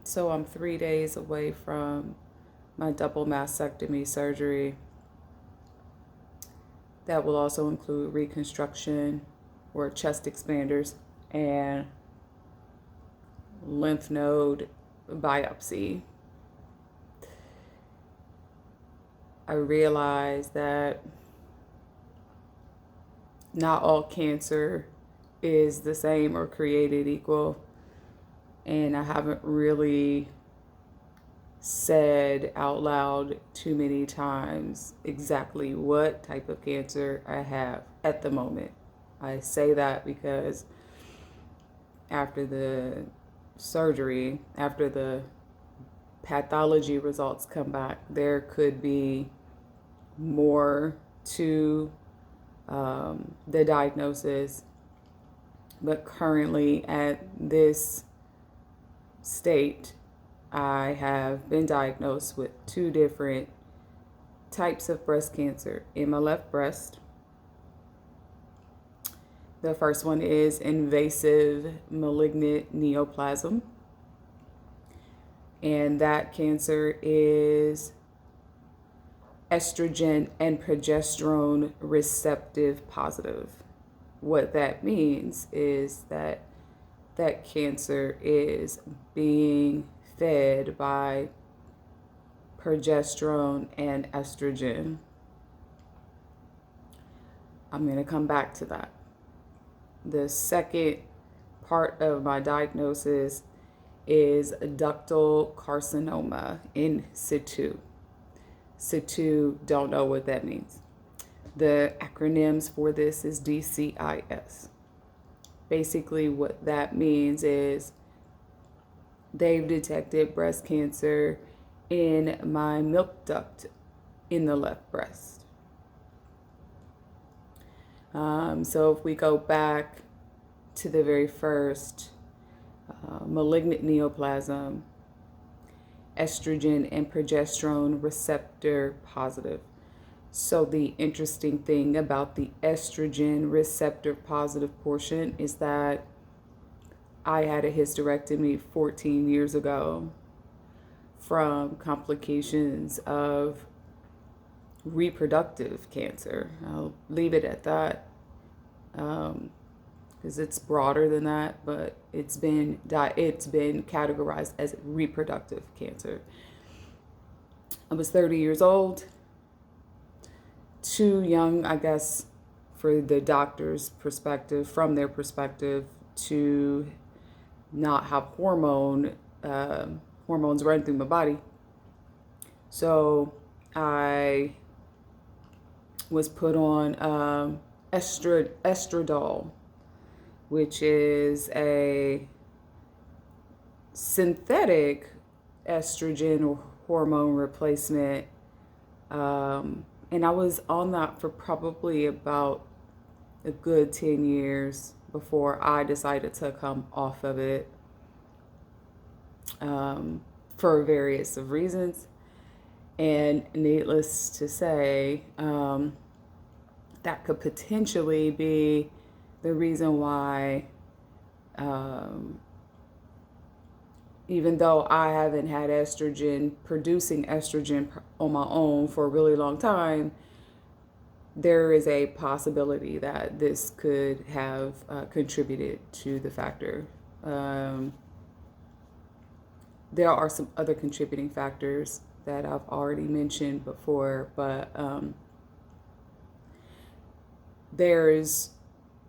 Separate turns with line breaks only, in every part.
So I'm 3 days away from my double mastectomy surgery. That will also include reconstruction or chest expanders and lymph node biopsy. I realized that not all cancer is the same or created equal, and I haven't really said out loud too many times exactly what type of cancer I have at the moment. I say that because after the surgery, after the pathology results come back, there could be more to the diagnosis. But currently, at this state, I have been diagnosed with 2 different types of breast cancer in my left breast. The first one is invasive malignant neoplasm, and that cancer is estrogen and progesterone receptive positive. What that means is that cancer is being fed by progesterone and estrogen. I'm going to come back to that. The second part of my diagnosis is ductal carcinoma in situ. Situ, don't know what that means. The acronyms for this is DCIS. Basically, what that means is they've detected breast cancer in my milk duct in the left breast. So if we go back to the very first, malignant neoplasm, estrogen and progesterone receptor positive. So the interesting thing about the estrogen receptor positive portion is that I had a hysterectomy 14 years ago from complications of reproductive cancer. I'll leave it at that, because it's broader than that, but it's been categorized as reproductive cancer. I was 30 years old, too young, I guess, for the doctor's perspective, from their perspective, to not have hormones running through my body. So I was put on estradiol, which is a synthetic estrogen or hormone replacement. And I was on that for probably about a good 10 years before I decided to come off of it, for various reasons. And needless to say, that could potentially be the reason why, even though I haven't had producing estrogen on my own for a really long time, there is a possibility that this could have contributed to the factor. There are some other contributing factors that I've already mentioned before, but there's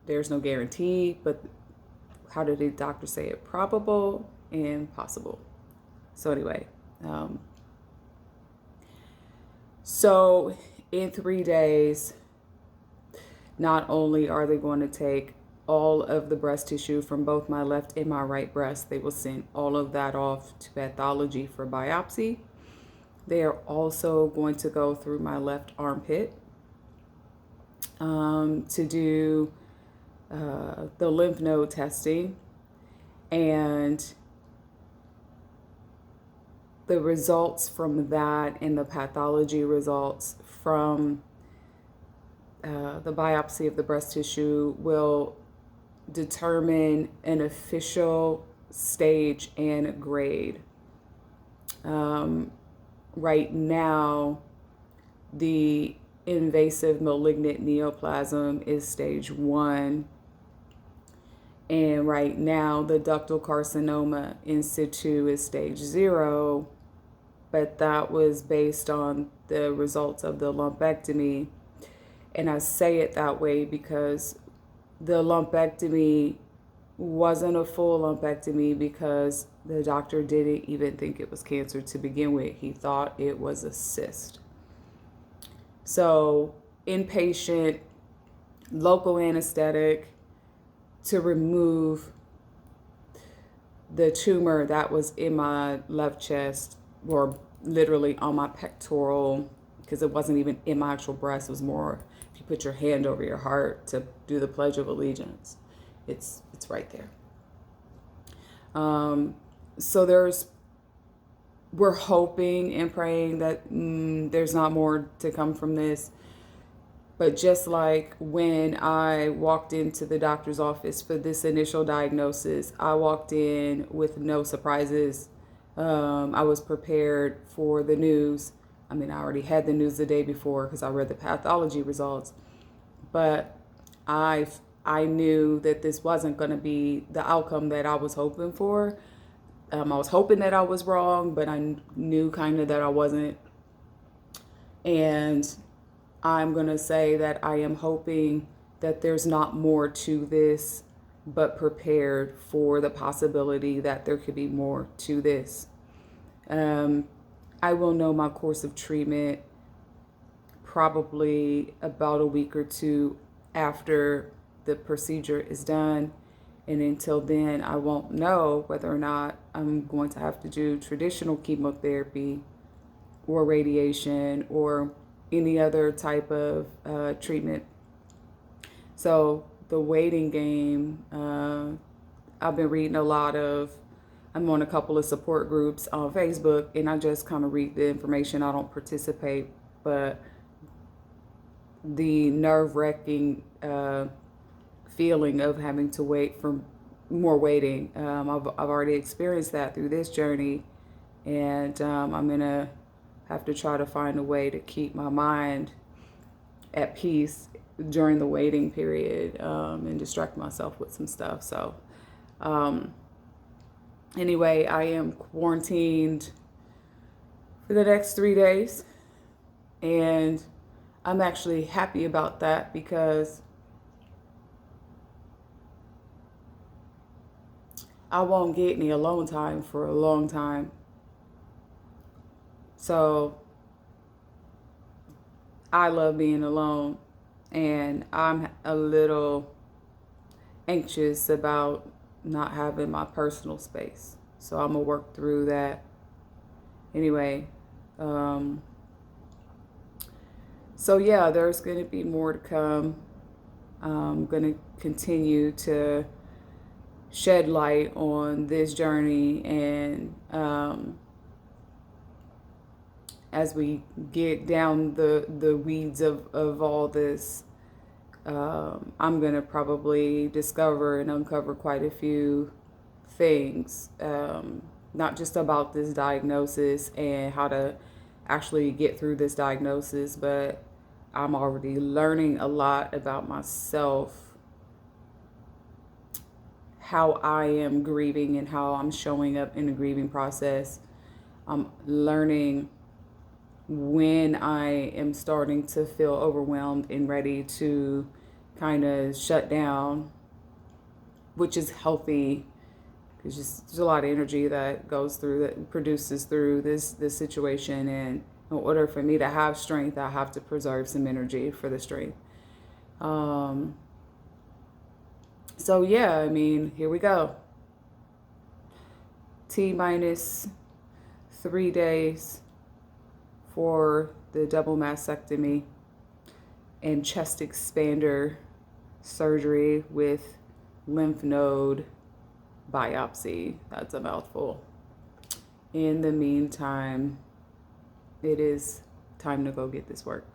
no guarantee. But how did the doctor say it? Probable and possible. So anyway, so in 3 days, not only are they going to take all of the breast tissue from both my left and my right breast, they will send all of that off to pathology for biopsy. They are also going to go through my left armpit to do the lymph node testing, and the results from that and the pathology results from the biopsy of the breast tissue will determine an official stage and grade Right now, the invasive malignant neoplasm is stage 1. And right now, the ductal carcinoma in situ is stage 0. But that was based on the results of the lumpectomy. And I say it that way because the lumpectomy wasn't a full lumpectomy because the doctor didn't even think it was cancer to begin with. He thought it was a cyst. So, inpatient, local anesthetic to remove the tumor that was in my left chest, or literally on my pectoral, because it wasn't even in my actual breast. It was more if you put your hand over your heart to do the Pledge of Allegiance. It's right there. So we're hoping and praying that there's not more to come from this. But just like when I walked into the doctor's office for this initial diagnosis, I walked in with no surprises. I was prepared for the news. I mean, I already had the news the day before because I read the pathology results. But I knew that this wasn't going to be the outcome that I was hoping for. I was hoping that I was wrong, but I knew kind of that I wasn't. And I'm going to say that I am hoping that there's not more to this, but prepared for the possibility that there could be more to this. I will know my course of treatment probably about a week or two after the procedure is done. And until then, I won't know whether or not I'm going to have to do traditional chemotherapy or radiation or any other type of treatment. So the waiting game, I've been reading I'm on a couple of support groups on Facebook, and I just kind of read the information. I don't participate, but the nerve-wracking feeling of having to wait for more waiting. I've already experienced that through this journey, and I'm gonna have to try to find a way to keep my mind at peace during the waiting period, and distract myself with some stuff. So anyway, I am quarantined for the next 3 days, and I'm actually happy about that because I won't get any alone time for a long time. So I love being alone, and I'm a little anxious about not having my personal space. So I'm gonna work through that. Anyway, so yeah, there's gonna be more to come. I'm gonna continue to shed light on this journey, and as we get down the weeds of all this, I'm going to probably discover and uncover quite a few things, not just about this diagnosis and how to actually get through this diagnosis, but I'm already learning a lot about myself, how I am grieving and how I'm showing up in the grieving process. I'm learning when I am starting to feel overwhelmed and ready to kind of shut down, which is healthy, because there's a lot of energy that goes through, that produces through this situation. And in order for me to have strength, I have to preserve some energy for the strength. So yeah, I mean, here we go. T-minus 3 days for the double mastectomy and chest expander surgery with lymph node biopsy. That's a mouthful. In the meantime, it is time to go get this work.